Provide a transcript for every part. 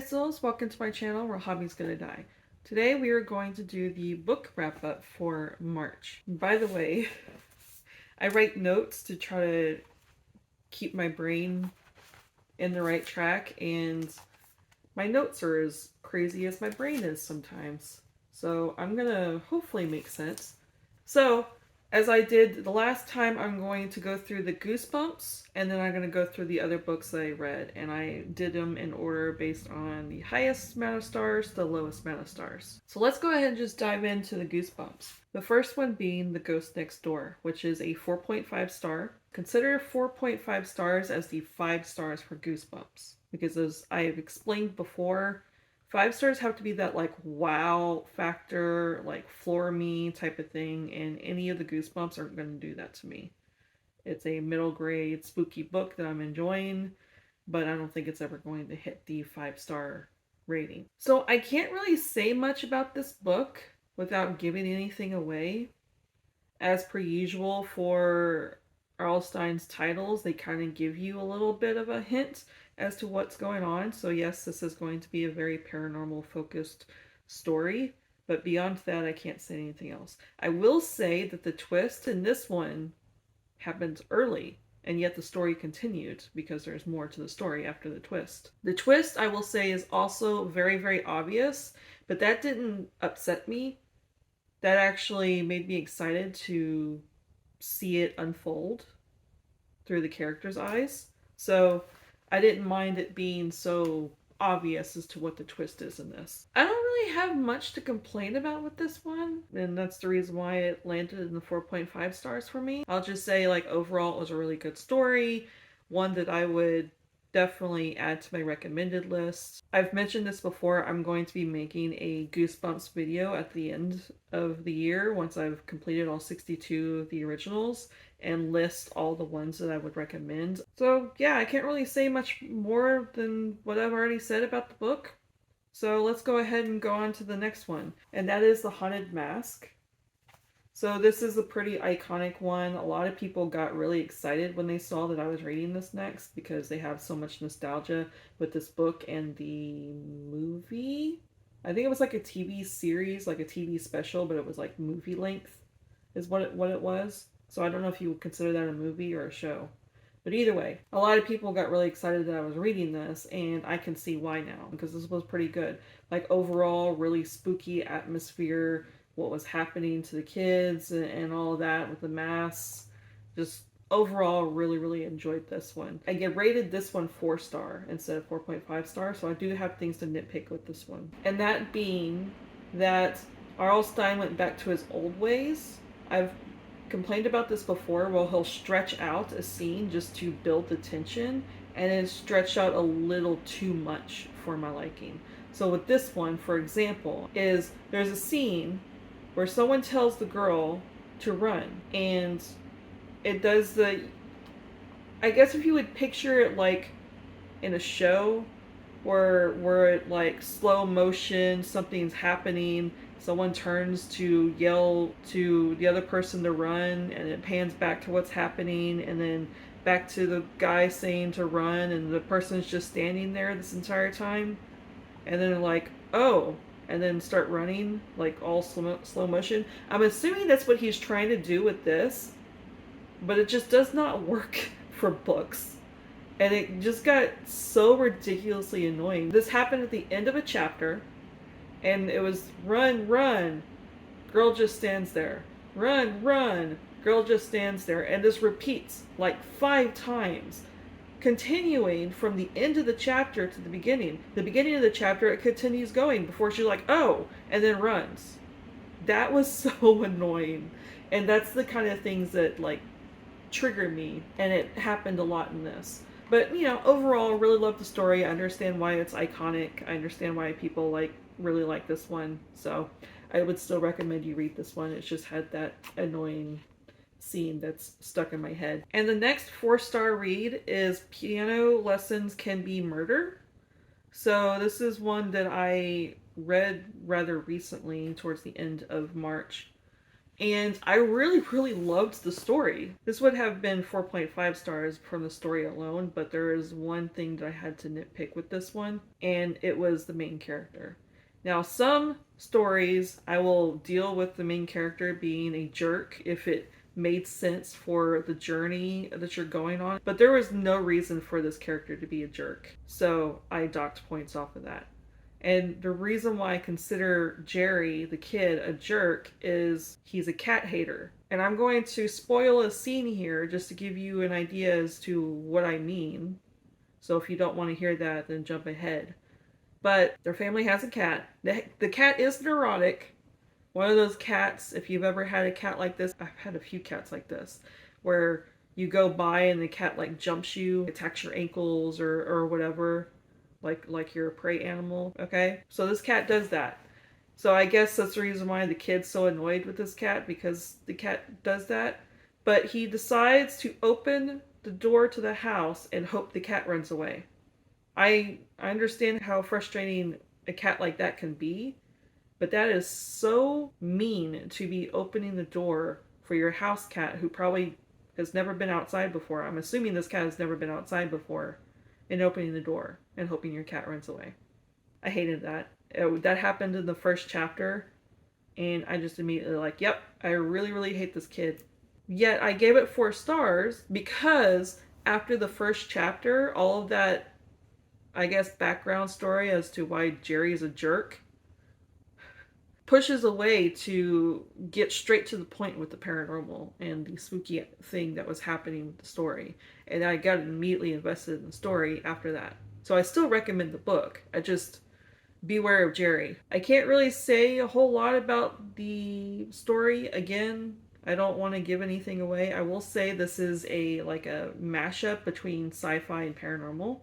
Souls, welcome to my channel where hobby's gonna die. Today we are going to do the book wrap up for March. By the way, I write notes to try to keep my brain in the right track, and my notes are as crazy as my brain is sometimes. So I'm gonna hopefully make sense. So, as I did the last time, I'm going to go through the Goosebumps, and then I'm going to go through the other books that I read, and I did them in order based on the highest amount of stars to the lowest amount of stars. So let's go ahead and just dive into the Goosebumps. The first one being The Ghost Next Door, which is a 4.5 star. Consider 4.5 stars as the 5 stars for Goosebumps, because as I have explained before, 5 stars have to be that like wow factor, like floor me type of thing, and any of the Goosebumps aren't going to do that to me. It's a middle grade spooky book that I'm enjoying, but I don't think it's ever going to hit the 5-star rating. So I can't really say much about this book without giving anything away. As per usual for R.L. Stine's titles, they kind of give you a little bit of a hint as to what's going on. So yes, this is going to be a very paranormal focused story, but beyond that I can't say anything else. I will say that the twist in this one happens early, and yet the story continued because there's more to the story after the twist. The twist, I will say, is also very, very obvious, but that didn't upset me. That actually made me excited to see it unfold through the character's eyes. So I didn't mind it being so obvious as to what the twist is in this. I don't really have much to complain about with this one, and that's the reason why it landed in the 4.5 stars for me. I'll just say, like, overall it was a really good story, one that I would definitely add to my recommended list. I've mentioned this before, I'm going to be making a Goosebumps video at the end of the year once I've completed all 62 of the originals and list all the ones that I would recommend. So yeah, I can't really say much more than what I've already said about the book. So let's go ahead and go on to the next one, and that is The Haunted Mask. So this is a pretty iconic one. A lot of people got really excited when they saw that I was reading this next because they have so much nostalgia with this book and the movie. I think it was like a TV series, like a TV special, but it was like movie length is what it was. So I don't know if you would consider that a movie or a show. But either way, a lot of people got really excited that I was reading this, and I can see why now, because this was pretty good. Like, overall, really spooky atmosphere, what was happening to the kids and all of that with the masks. Just overall, really, really enjoyed this one. I get rated this one 4-star instead of 4.5 star, so I do have things to nitpick with this one. And that being that R.L. Stine went back to his old ways. I've complained about this before. Well, he'll stretch out a scene just to build the tension, and then stretch out a little too much for my liking. So with this one, for example, is there's a scene where someone tells the girl to run, and it does the, I guess if you would picture it like in a show where it like slow motion, something's happening, someone turns to yell to the other person to run, and it pans back to what's happening, and then back to the guy saying to run, and the person's just standing there this entire time, and then like, oh, and then start running like all slow motion. I'm assuming that's what he's trying to do with this, but it just does not work for books. And it just got so ridiculously annoying. This happened at the end of a chapter, and it was run, run, girl just stands there. Run, run, girl just stands there. And this repeats like 5 times, continuing from the end of the chapter to the beginning. The beginning of the chapter, it continues going before she's like, oh, and then runs. That was so annoying. And that's the kind of things that like trigger me, and it happened a lot in this. But, you know, overall, really love the story. I understand why it's iconic. I understand why people really like this one. So I would still recommend you read this one. It's just had that annoying scene that's stuck in my head. And the next 4-star read is Piano Lessons Can Be Murder. So this is one that I read rather recently towards the end of March. And I really loved the story. This would have been 4.5 stars from the story alone, but there is one thing that I had to nitpick with this one, and it was the main character. Now, some stories I will deal with the main character being a jerk if it made sense for the journey that you're going on, but there was no reason for this character to be a jerk. So I docked points off of that. And the reason why I consider Jerry, the kid, a jerk is he's a cat hater. And I'm going to spoil a scene here just to give you an idea as to what I mean. So if you don't want to hear that, then jump ahead. But their family has a cat. The cat is neurotic. One of those cats, if you've ever had a cat like this, I've had a few cats like this, where you go by and the cat like jumps you, attacks your ankles or whatever. Like you're a prey animal, okay? So this cat does that. So I guess that's the reason why the kid's so annoyed with this cat, because the cat does that. But he decides to open the door to the house and hope the cat runs away. I understand how frustrating a cat like that can be, but that is so mean to be opening the door for your house cat who probably has never been outside before. I'm assuming this cat has never been outside before, and opening the door and hoping your cat runs away. I hated that. That happened in the first chapter, and I just immediately like, yep, I really hate this kid. Yet I gave it 4 stars because after the first chapter, all of that, I guess, background story as to why Jerry is a jerk pushes away to get straight to the point with the paranormal and the spooky thing that was happening with the story. And I got immediately invested in the story after that. So I still recommend the book. I just beware of Jerry. I can't really say a whole lot about the story. Again, I don't want to give anything away. I will say this is a mashup between sci-fi and paranormal.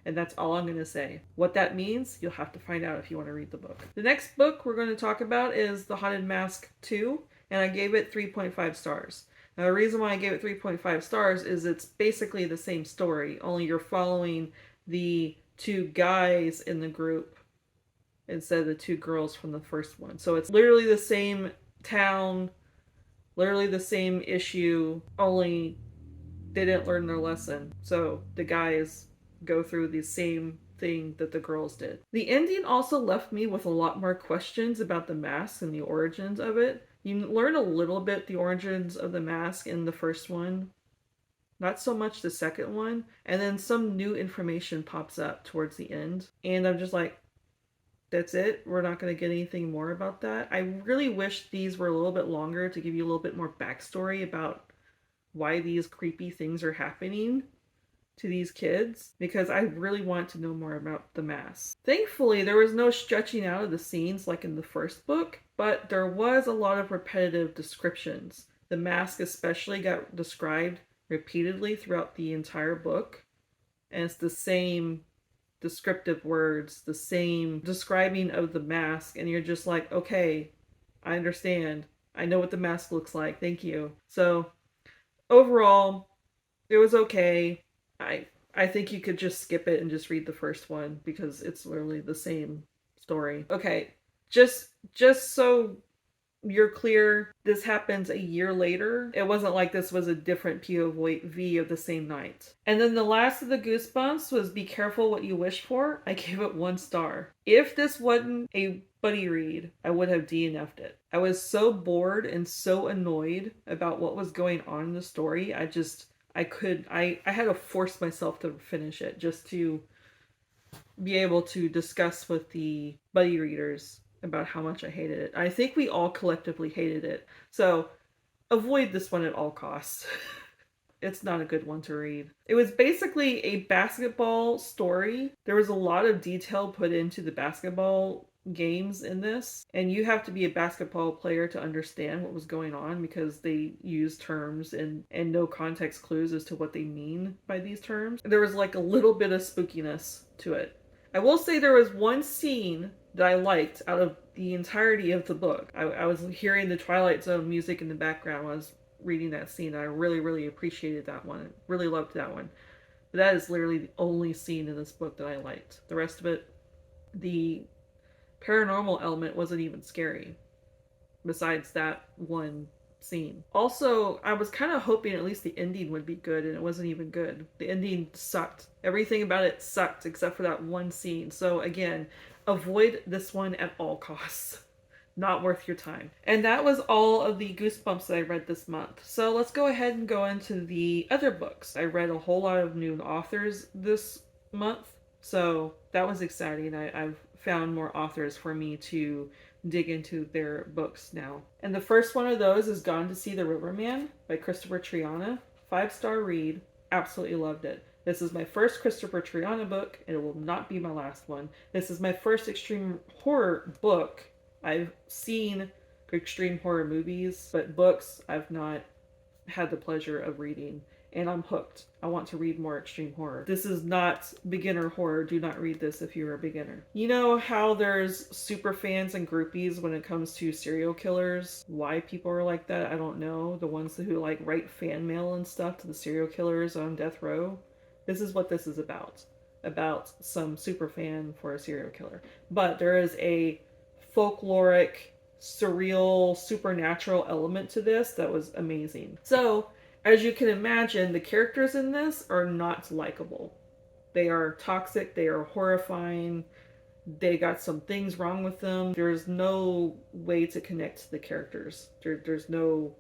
And that's all I'm going to say. What that means, you'll have to find out if you want to read the book. The next book we're going to talk about is The Haunted Mask 2, and I gave it 3.5 stars. Now, the reason why I gave it 3.5 stars is it's basically the same story, only you're following the 2 guys in the group instead of the 2 girls from the first one. So it's literally the same town, literally the same issue, only they didn't learn their lesson. So the guys go through the same thing that the girls did. The ending also left me with a lot more questions about the mask and the origins of it. You learn a little bit the origins of the mask in the first one, not so much the second one, and then some new information pops up towards the end. And I'm just like, that's it? We're not going to get anything more about that? I really wish these were a little bit longer to give you a little bit more backstory about why these creepy things are happening to these kids, because I really want to know more about the mask. Thankfully, there was no stretching out of the scenes like in the first book, but there was a lot of repetitive descriptions. The mask especially got described repeatedly throughout the entire book, and it's the same descriptive words, the same describing of the mask, and you're just like, okay, I understand. I know what the mask looks like. Thank you. So, overall, it was okay. I think you could just skip it and just read the first one because it's literally the same story. Okay, just so you're clear, this happens a year later. It wasn't like this was a different POV of the same night. And then the last of the Goosebumps was Be Careful What You Wish For. I gave it 1 star. If this wasn't a buddy read, I would have DNF'd it. I was so bored and so annoyed about what was going on in the story. I had to force myself to finish it just to be able to discuss with the buddy readers about how much I hated it. I think we all collectively hated it. So avoid this one at all costs. It's not a good one to read. It was basically a basketball story. There was a lot of detail put into the basketball games in this, and you have to be a basketball player to understand what was going on because they use terms and no context clues as to what they mean by these terms. There was like a little bit of spookiness to it. I will say there was one scene that I liked out of the entirety of the book. I was hearing the Twilight Zone music in the background when I was reading that scene. I really appreciated that one. I really loved that one. But that is literally the only scene in this book that I liked. The rest of it, the paranormal element wasn't even scary. besides that one scene. Also, I was kind of hoping at least the ending would be good, and it wasn't even good. The ending sucked. Everything about it sucked except for that one scene. So again, avoid this one at all costs. Not worth your time. And that was all of the Goosebumps that I read this month. So let's go ahead and go into the other books. I read a whole lot of new authors this month, so that was exciting. I've found more authors for me to dig into their books now. And the first one of those is Gone to See the Riverman by Kristopher Triana. 5-star read. Absolutely loved it. This is my first Kristopher Triana book, and it will not be my last one. This is my first extreme horror book. I've seen extreme horror movies, but books I've not had the pleasure of reading, and I'm hooked. I want to read more extreme horror. This is not beginner horror. Do not read this if you're a beginner. You know how there's super fans and groupies when it comes to serial killers? Why people are like that, I don't know. The ones who like write fan mail and stuff to the serial killers on death row. This is what this is about. About some super fan for a serial killer. But there is a folkloric, surreal, supernatural element to this that was amazing. So, as you can imagine, the characters in this are not likable. They are toxic, they are horrifying, they got some things wrong with them. There's no way to connect to the characters. There's no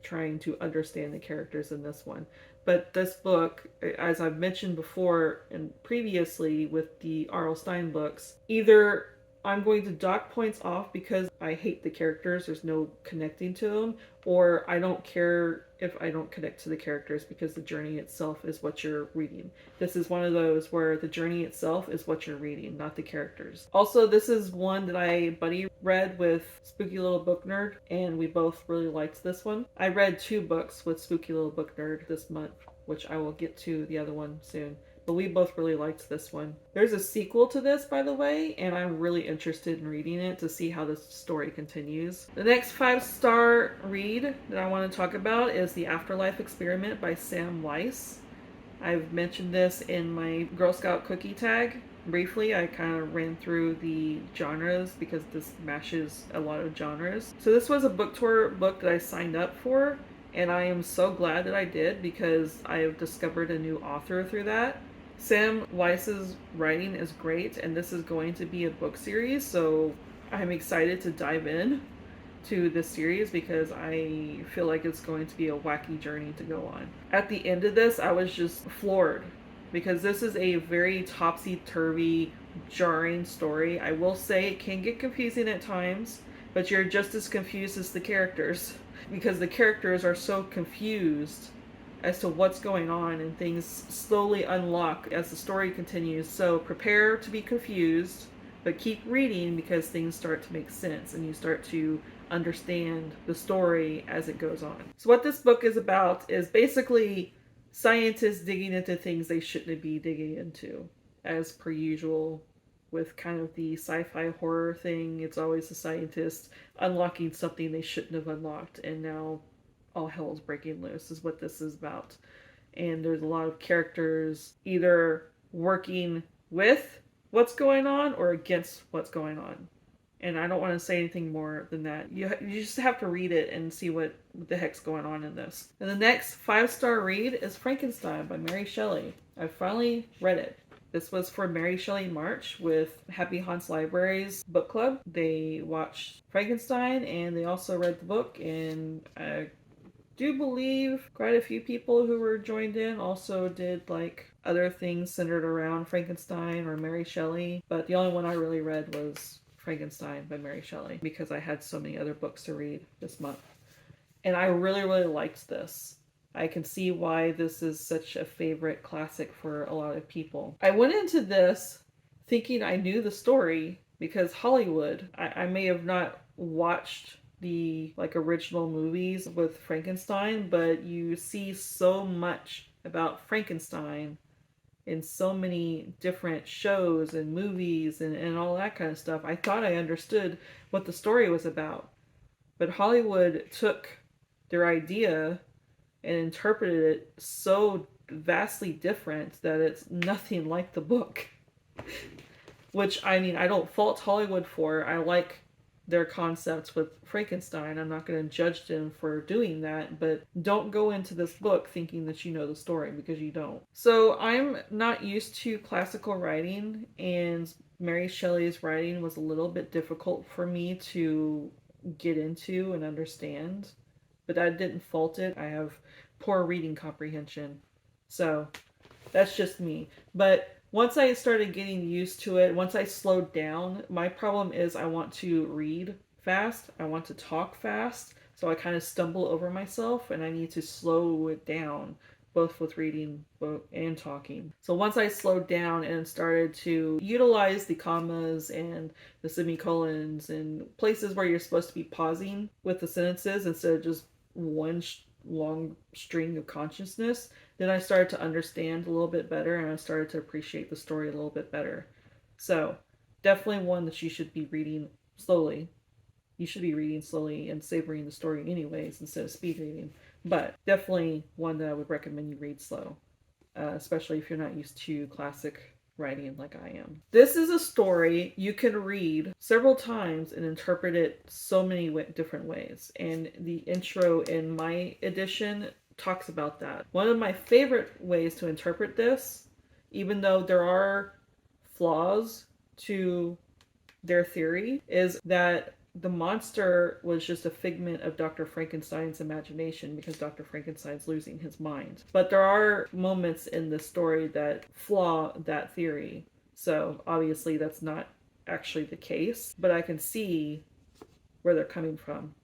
trying to understand the characters in this one. But this book, as I've mentioned before and previously with the R.L. Stine books, either I'm going to dock points off because I hate the characters, there's no connecting to them, or I don't care if I don't connect to the characters because the journey itself is what you're reading. This is one of those where the journey itself is what you're reading, not the characters. Also, this is one that I buddy read with Spooky Little Book Nerd, and we both really liked this one. I read 2 books with Spooky Little Book Nerd this month, which I will get to the other one soon. But we both really liked this one. There's a sequel to this, by the way, and I'm really interested in reading it to see how this story continues. The next 5-star read that I want to talk about is The Afterlife Experiment by Sam Weiss. I've mentioned this in my Girl Scout cookie tag. Briefly, I kind of ran through the genres because this mashes a lot of genres. So this was a book tour book that I signed up for, and I am so glad that I did because I have discovered a new author through that. Sam Weiss's writing is great, and this is going to be a book series, so I'm excited to dive in to this series because I feel like it's going to be a wacky journey to go on. At the end of this, I was just floored because this is a very topsy-turvy, jarring story. I will say it can get confusing at times, but you're just as confused as the characters because the characters are so confused as to what's going on, and things slowly unlock as the story continues. So prepare to be confused, but keep reading because things start to make sense and you start to understand the story as it goes on. So what this book is about is basically scientists digging into things they shouldn't be digging into, as per usual. With kind of the sci-fi horror thing, it's always the scientist unlocking something they shouldn't have unlocked, and now all hell is breaking loose is what this is about. And there's a lot of characters either working with what's going on or against what's going on. And I don't want to say anything more than that. You just have to read it and see what the heck's going on in this. And the next 5-star read is Frankenstein by Mary Shelley. I finally read it. This was for Mary Shelley March with Happy Haunts Libraries book club. They watched Frankenstein and they also read the book, and I do believe quite a few people who were joined in also did like other things centered around Frankenstein or Mary Shelley, but the only one I really read was Frankenstein by Mary Shelley because I had so many other books to read this month. And I really, really liked this. I can see why this is such a favorite classic for a lot of people. I went into this thinking I knew the story because Hollywood, I may have not watched the like original movies with Frankenstein, but you see so much about Frankenstein in so many different shows and movies and all that kind of stuff. I thought I understood what the story was about, but Hollywood took their idea and interpreted it so vastly different that it's nothing like the book. Which, I mean, I don't fault Hollywood for. I like their concepts with Frankenstein. I'm not going to judge them for doing that, but don't go into this book thinking that you know the story, because you don't. So I'm not used to classical writing, and Mary Shelley's writing was a little bit difficult for me to get into and understand, but I didn't fault it. I have poor reading comprehension. So that's just me. But once I started getting used to it, once I slowed down, my problem is I want to read fast, I want to talk fast, so I kind of stumble over myself, and I need to slow it down, both with reading and talking. So once I slowed down and started to utilize the commas and the semicolons and places where you're supposed to be pausing with the sentences instead of just one long string of consciousness, then I started to understand a little bit better, and I started to appreciate the story a little bit better. So, definitely one that you should be reading slowly. You should be reading slowly and savoring the story anyways instead of speed reading. But definitely one that I would recommend you read slow, especially if you're not used to classic writing like I am. This is a story you can read several times and interpret it so many different ways. And the intro in my edition talks about that. One of my favorite ways to interpret this, even though there are flaws to their theory, is that the monster was just a figment of Dr. Frankenstein's imagination because Dr. Frankenstein's losing his mind. But there are moments in the story that flaw that theory. So obviously that's not actually the case, but I can see where they're coming from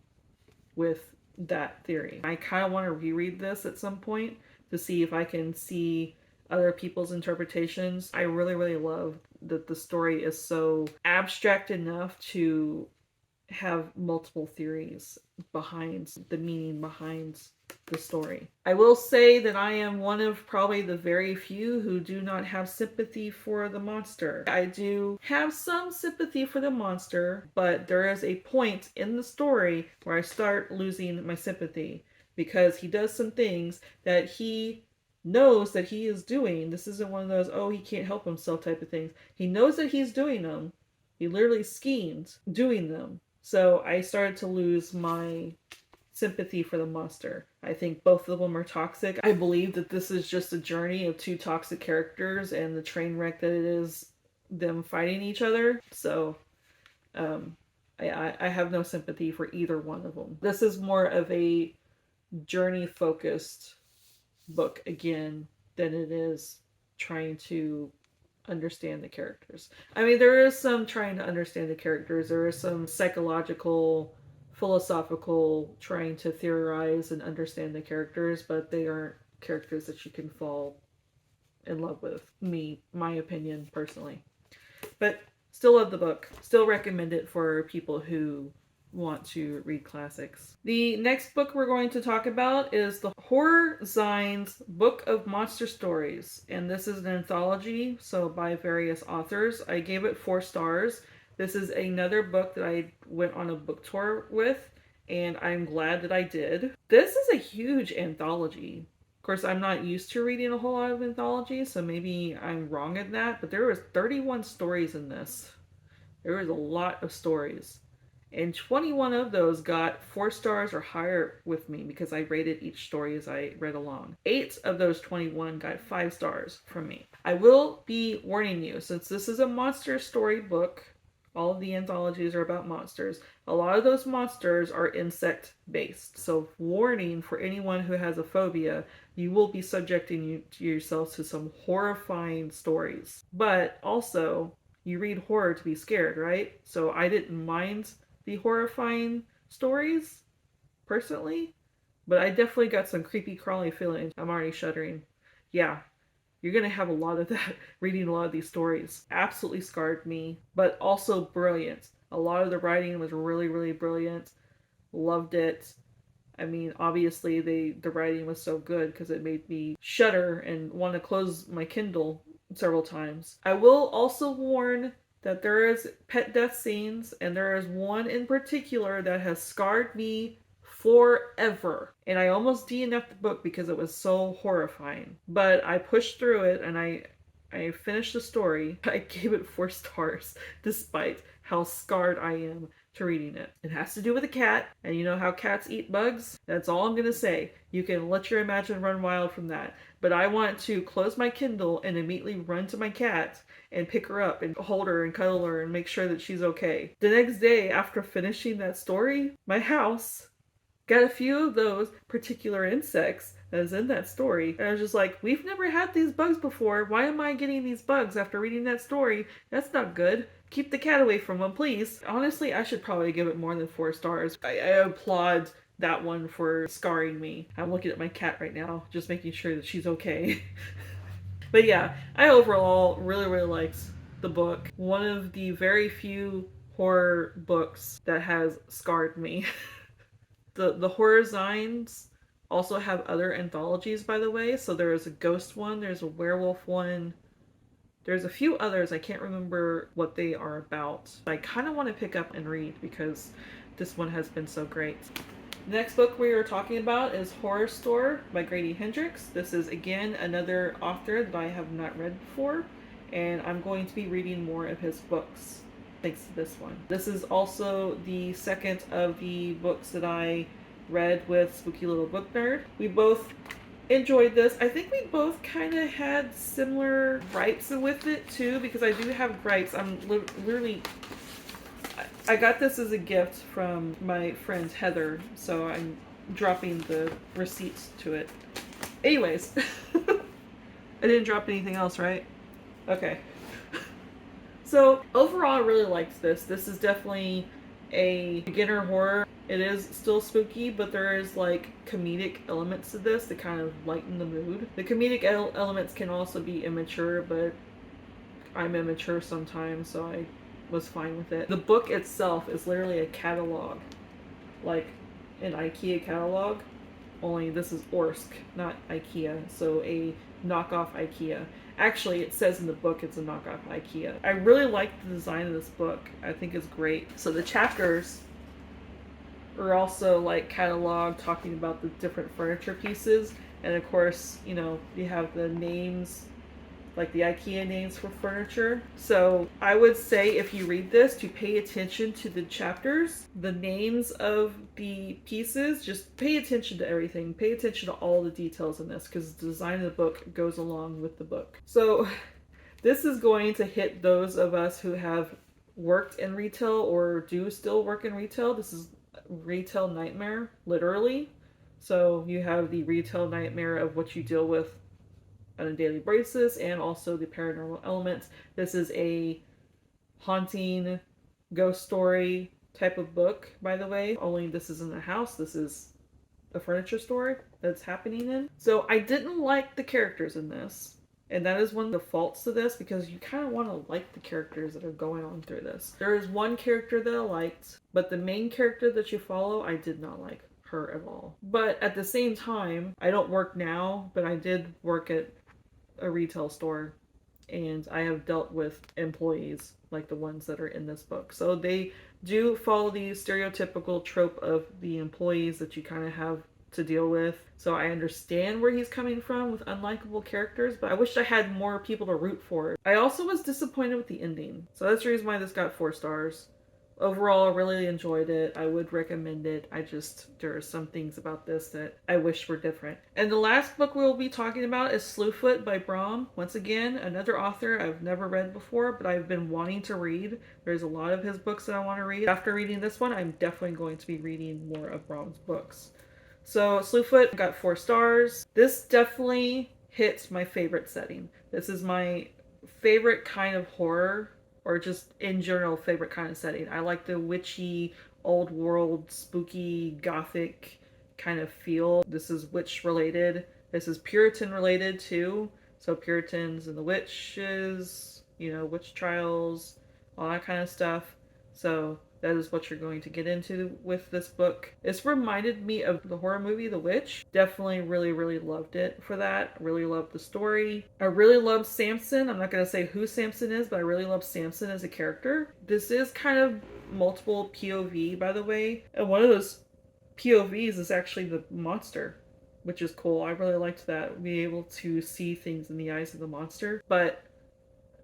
with that theory. I kind of want to reread this at some point to see if I can see other people's interpretations. I really, really love that the story is so abstract enough to have multiple theories behind the meaning behind the story. I will say that I am one of probably the very few who do not have sympathy for the monster. I do have some sympathy for the monster, but there is a point in the story where I start losing my sympathy because he does some things that he knows that he is doing. This isn't one of those, oh, he can't help himself type of things. He knows that he's doing them. He literally schemed doing them. So I started to lose my sympathy for the monster. I think both of them are toxic. I believe that this is just a journey of two toxic characters and the train wreck that it is them fighting each other. So I have no sympathy for either one of them. This is more of a journey-focused book again than it is trying to understand the characters. I mean, there is some trying to understand the characters. There is some psychological, philosophical trying to theorize and understand the characters, but they aren't characters that you can fall in love with. My opinion, personally. But still love the book. Still recommend it for people who want to read classics. The next book we're going to talk about is the Horror Zine's Book of Monster Stories, and this is an anthology, so by various authors. I gave it 4 stars. This is another book that I went on a book tour with, and I'm glad that I did. This is a huge anthology. Of course, I'm not used to reading a whole lot of anthologies, so maybe I'm wrong in that, but there was 31 stories in this. There was a lot of stories. And 21 of those got 4 stars or higher with me because I rated each story as I read along. 8 of those 21 got 5 stars from me. I will be warning you, since this is a monster story book, all of the anthologies are about monsters. A lot of those monsters are insect based. So warning for anyone who has a phobia, you will be subjecting yourself to some horrifying stories. But also, you read horror to be scared, right? So I didn't mind the horrifying stories, personally, but I definitely got some creepy crawly feelings. I'm already shuddering. Yeah, you're gonna have a lot of that reading a lot of these stories. Absolutely scarred me, but also brilliant. A lot of the writing was really, really brilliant. Loved it. I mean, obviously the writing was so good because it made me shudder and want to close my Kindle several times. I will also warn that there is pet death scenes, and there is one in particular that has scarred me forever. And I almost DNF'd the book because it was so horrifying. But I pushed through it, and I finished the story. I gave it 4 stars, despite how scarred I am to reading it. It has to do with a cat, and you know how cats eat bugs? That's all I'm going to say. You can let your imagination run wild from that. But I want to close my Kindle and immediately run to my cat and pick her up and hold her and cuddle her and make sure that she's okay. The next day, after finishing that story, my house got a few of those particular insects that is in that story. And I was just like, we've never had these bugs before. Why am I getting these bugs after reading that story? That's not good. Keep the cat away from them, please. Honestly, I should probably give it more than 4 stars. I applaud that one for scarring me. I'm looking at my cat right now, just making sure that she's okay. But yeah, I overall really liked the book. One of the very few horror books that has scarred me. The horror zines also have other anthologies, by the way. So there is a ghost one, there's a werewolf one, there's a few others. I can't remember what they are about. I kind of want to pick up and read because this one has been so great. The next book we are talking about is Horrorstor by Grady Hendrix. This is again another author that I have not read before, and I'm going to be reading more of his books thanks to this one. This is also the second of the books that I read with Spooky Little Book Nerd. We both enjoyed this. I think we both kind of had similar gripes with it too, because I do have gripes. I'm literally... I got this as a gift from my friend Heather, so I'm dropping the receipts to it. Anyways, I didn't drop anything else, right? Okay. So overall, I really liked this. This is definitely a beginner horror. It is still spooky, but there is like comedic elements to this that kind of lighten the mood. The comedic elements can also be immature, but I'm immature sometimes, so I was fine with it. The book itself is literally a catalog, like an IKEA catalog, only this is Orsk, not IKEA, so a knockoff IKEA. Actually, it says in the book it's a knockoff IKEA. I really like the design of this book. I think it's great. So the chapters are also like catalog talking about the different furniture pieces, and of course, you know, you have the names, like the IKEA names for furniture. So I would say if you read this, to pay attention to the chapters, the names of the pieces, just pay attention to everything. Pay attention to all the details in this, because the design of the book goes along with the book. So this is going to hit those of us who have worked in retail or do still work in retail. This is retail nightmare, literally. So you have the retail nightmare of what you deal with on a daily basis, and also the paranormal elements. This is a haunting ghost story type of book, by the way. Only this isn't a house, this is a furniture store that's happening in. So I didn't like the characters in this, and that is one of the faults to this, because you kind of want to like the characters that are going on through this. There is one character that I liked, but the main character that you follow, I did not like her at all. But at the same time, I don't work now, but I did work at a retail store, and I have dealt with employees like the ones that are in this book. So they do follow the stereotypical trope of the employees that you kind of have to deal with. So I understand where he's coming from with unlikable characters, but I wish I had more people to root for. I also was disappointed with the ending. So that's the reason why this got 4 stars. Overall, I really enjoyed it. I would recommend it. There are some things about this that I wish were different. And the last book we'll be talking about is Slewfoot by Brom. Once again, another author I've never read before, but I've been wanting to read. There's a lot of his books that I want to read. After reading this one, I'm definitely going to be reading more of Brom's books. So Slewfoot got 4 stars. This definitely hits my favorite setting. This is my favorite kind of horror, or just in general favorite kind of setting. I like the witchy, old world, spooky, gothic kind of feel. This is witch related. This is Puritan related too. So Puritans and the witches, you know, witch trials, all that kind of stuff. So that is what you're going to get into with this book. It's reminded me of the horror movie The Witch. Definitely really loved it for that. Really loved the story. I really loved Samson. I'm not going to say who Samson is, but I really love Samson as a character. This is kind of multiple POV, by the way. And one of those POVs is actually the monster, which is cool. I really liked that. Be able to see things in the eyes of the monster. But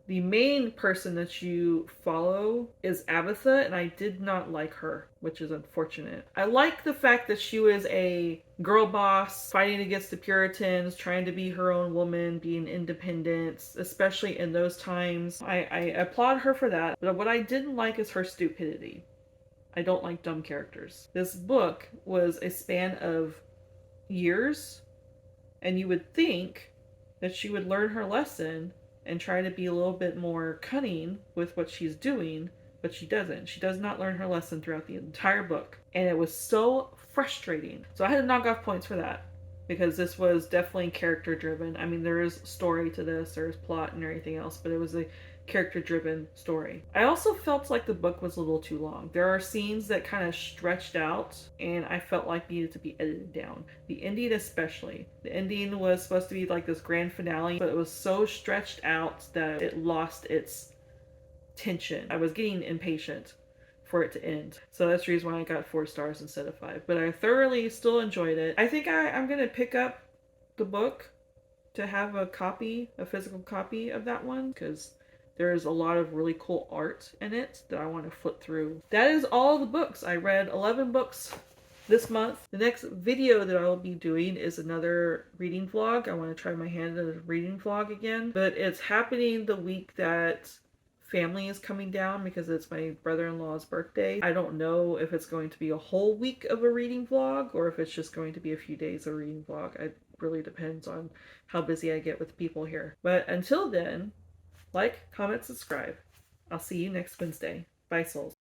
The main person that you follow is Abatha, and I did not like her, which is unfortunate. I like the fact that she was a girl boss fighting against the Puritans, trying to be her own woman, being independent, especially in those times. I applaud her for that, but what I didn't like is her stupidity. I don't like dumb characters. This book was a span of years, and you would think that she would learn her lesson and try to be a little bit more cunning with what she's doing, but she doesn't. She does not learn her lesson throughout the entire book. And it was so frustrating. So I had to knock off points for that, because this was definitely character driven. I mean, there is story to this, there's plot and everything else, but it was a character driven story. I also felt like the book was a little too long. There are scenes that kind of stretched out and I felt like needed to be edited down. The ending especially. The ending was supposed to be like this grand finale, but it was so stretched out that it lost its tension. I was getting impatient for it to end. So that's the reason why I got 4 stars instead of 5. But I thoroughly still enjoyed it. I think I'm going to pick up the book to have a physical copy of that one, because there's a lot of really cool art in it that I want to flip through. That is all the books. I read 11 books this month. The next video that I will be doing is another reading vlog. I want to try my hand at a reading vlog again, but it's happening the week that family is coming down because it's my brother-in-law's birthday. I don't know if it's going to be a whole week of a reading vlog or if it's just going to be a few days of a reading vlog. It really depends on how busy I get with people here. But until then, like, comment, subscribe. I'll see you next Wednesday. Bye, souls.